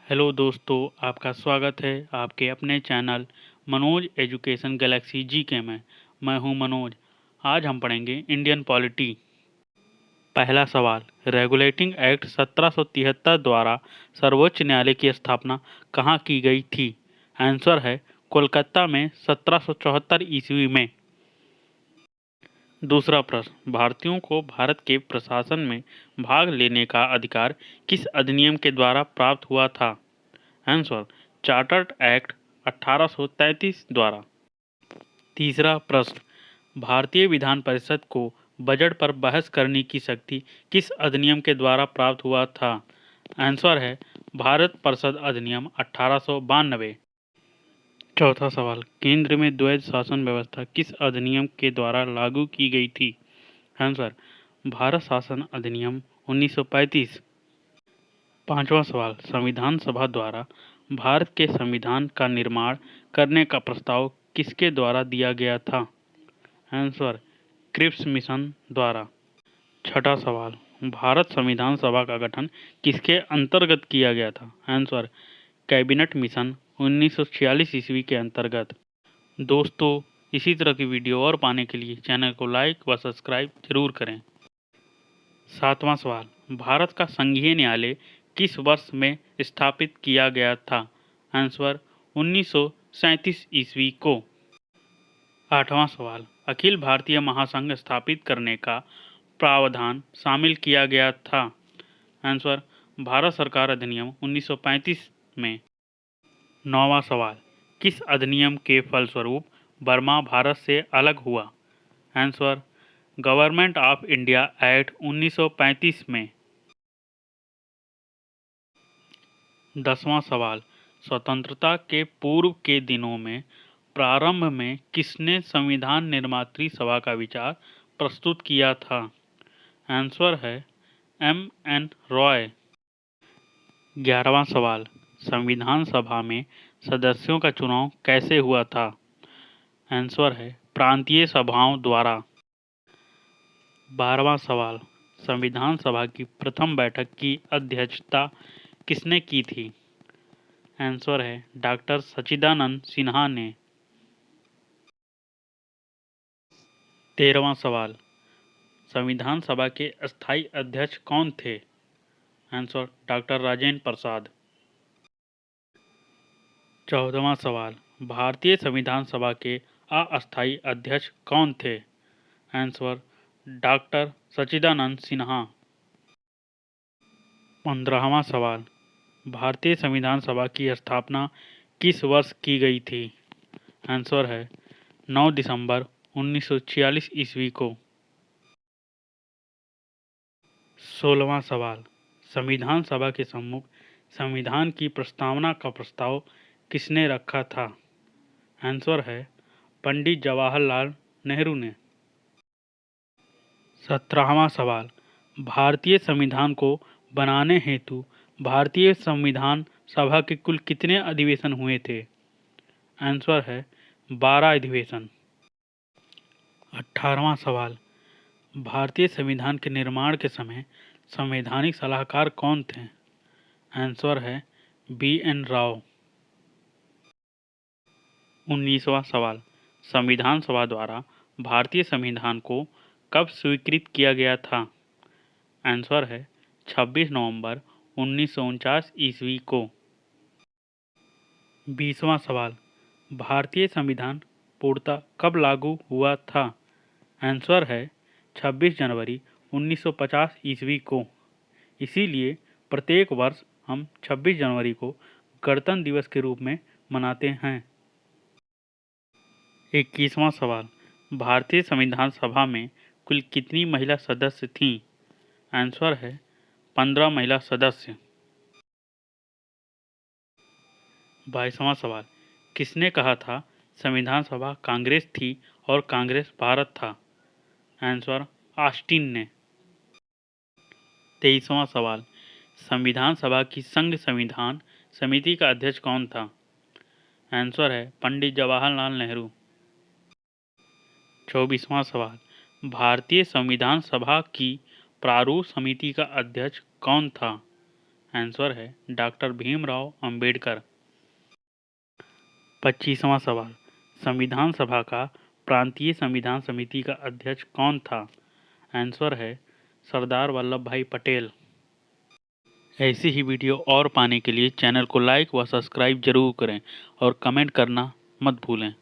Hello दोस्तों, आपका स्वागत है आपके अपने channel Manoj education Galaxy GK में। मैं हूं मनोज। आज हम पढ़ेंगे इंडियन पॉलिटी। पहला सवाल, रेगुलेटिंग एक्ट 1773 द्वारा सर्वोच्च न्यायालय की स्थापना कहाँ की गई थी? आंसर है कोलकाता में 1774 ईस्वी में। दूसरा प्रश्न, भारतीयों को भारत के प्रशासन में भाग लेने का अधिकार किस अधिनियम के द्वारा प्राप्त हुआ था? आंसर, चार्टर्ड एक्ट 1833 द्वारा। तीसरा प्रश्न, भारतीय विधान परिषद को बजट पर बहस करने की शक्ति किस अधिनियम के द्वारा प्राप्त हुआ था? आंसर है भारत परिषद अधिनियम 1892। चौथा सवाल, केंद्र में द्वैध शासन व्यवस्था किस अधिनियम के द्वारा लागू की गई थी? आंसर, भारत शासन अधिनियम 1935। पांचवा सवाल, संविधान सभा द्वारा भारत के संविधान का निर्माण करने का प्रस्ताव किसके द्वारा दिया गया था? आंसर, क्रिप्स मिशन द्वारा। छठा सवाल, भारत संविधान सभा का गठन किसके अंतर्गत किया गया था? आंसर, कैबिनेट मिशन 1946 ईस्वी के अंतर्गत। दोस्तों, इसी तरह की वीडियो और पाने के लिए चैनल को लाइक व सब्सक्राइब जरूर करें। सातवां सवाल, भारत का संघीय न्यायालय किस वर्ष में स्थापित किया गया था? आंसर, 1937 ईस्वी को। आठवां सवाल, अखिल भारतीय महासंघ स्थापित करने का प्रावधान शामिल किया गया था? आंसर, भारत सरकार अधिनियम 1935 में। नौवां सवाल, किस अधिनियम के फलस्वरूप बर्मा भारत से अलग हुआ? Answer, government of India act 1935 में। 10वां सवाल, स्वतंत्रता के पूर्व के दिनों में प्रारंभ में किसने संविधान निर्मात्री सभा का विचार प्रस्तुत किया था? आंसर है M.N. रॉय। 11वां सवाल, संविधान सभा में सदस्यों का चुनाव कैसे हुआ था? आंसर है प्रांतीय सभाओं द्वारा। 12वां सवाल, संविधान सभा की प्रथम बैठक की अध्यक्षता किसने की थी? आंसर है डॉक्टर सच्चिदानंद सिन्हा ने। 13वां सवाल, संविधान सभा के अस्थायी अध्यक्ष कौन थे? Answer, doctor Rajendra Prasad. 14वां सवाल, भारतीय संविधान सभा के अस्थायी अध्यक्ष कौन थे? आंसर, डॉक्टर सच्चिदानंद सिन्हा। 15वां सवाल, भारतीय संविधान सभा की स्थापना किस वर्ष की गई थी? आंसर है 9 दिसंबर 1946 ईस्वी को। 16वां सवाल, संविधान सभा के सम्मुख संविधान की प्रस्तावना का प्रस्ताव किसने रखा था? आंसर है पंडित जवाहरलाल नेहरू ने। 17वां सवाल, भारतीय संविधान को बनाने हेतु भारतीय संविधान सभा के कुल कितने अधिवेशन हुए थे? आंसर है 12 अधिवेशन। 18वां सवाल, भारतीय संविधान के निर्माण के समय संवैधानिक सलाहकार कौन थे? आंसर है B.N. राव। 19वां सवाल, संविधान सभा द्वारा भारतीय संविधान को कब स्वीकृत किया गया था? आंसर है 26 नवंबर 1949 ईस्वी को। 20वां सवाल, भारतीय संविधान पूर्णतः कब लागू हुआ था? आंसर है 26 जनवरी 1950 ईस्वी को। इसीलिए प्रत्येक वर्ष हम 26 जनवरी को गणतंत्र दिवस के रूप में मनाते हैं। 21वां सवाल, भारतीय संविधान सभा में कुल कितनी महिला सदस्य थीं? आंसर है 15 महिला सदस्य। 22वां सवाल, किसने कहा था संविधान सभा कांग्रेस थी और कांग्रेस भारत था? आंसर, ऑस्टिन ने। 23वां सवाल, संविधान सभा की संघ संविधान समिति का अध्यक्ष कौन था? आंसर है पंडित जवाहरलाल नेहरू। 24वां सवाल, भारतीय संविधान सभा की प्रारूप समिति का अध्यक्ष कौन था? आंसर है डॉक्टर भीमराव अंबेडकर। 25वां सवाल, संविधान सभा का प्रांतीय संविधान समिति का अध्यक्ष कौन था? आंसर है सरदार वल्लभ भाई पटेल। ऐसी ही वीडियो और पाने के लिए चैनल को लाइक व सब्सक्राइब जरूर करें और कमेंट करना मत भूलें।